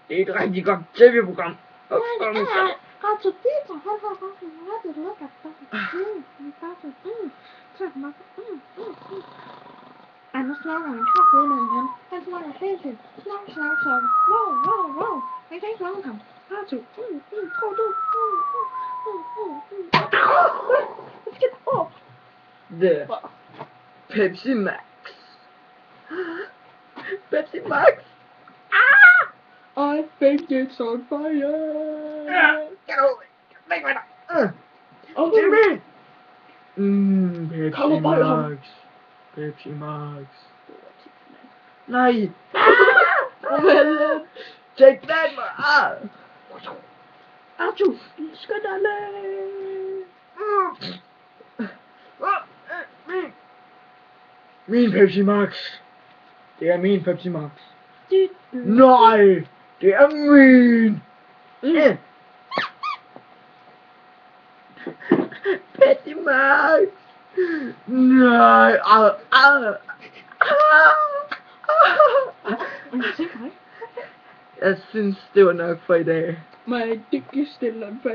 Det er et rigtig godt tv-program. Radio Pizza, han har faktisk en rigtig lækker Anders snakker en kaffe ind ham. Han snakker hele tiden. Snak. Wow. Jeg kan ikke fange ham. Radio. Tror du? Hvad sker der? The Pepsi Max. Pepsi Max. I think it's on fire. Get over it. Væk med dig. Jimmy. Pepsi Max. Pepsi Max. Nej. Take that, man. Arthur, skynd dig Min Pepsi Max. Det er min Pepsi Max. Nej, det er min. Pepsi Max. Nej. Jeg synes, det var nok for i dag. My dick is still on fire.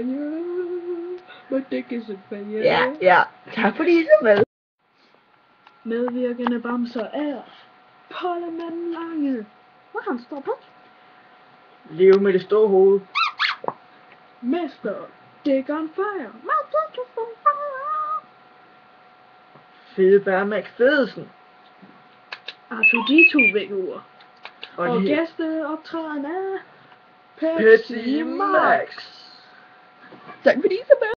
My dick is on fire. Ja. Tak fordi I så med. Medvirkende bamser er Pollemann Lange. Hvor han står på? Leve med det store hoved. Mester Dick on fire. My dick is on fire. Fede Bærmæk Fedesen. R2D2-vækkeure. Og de gæsteoptræden af Pepsi Max. Tak fordi I så med.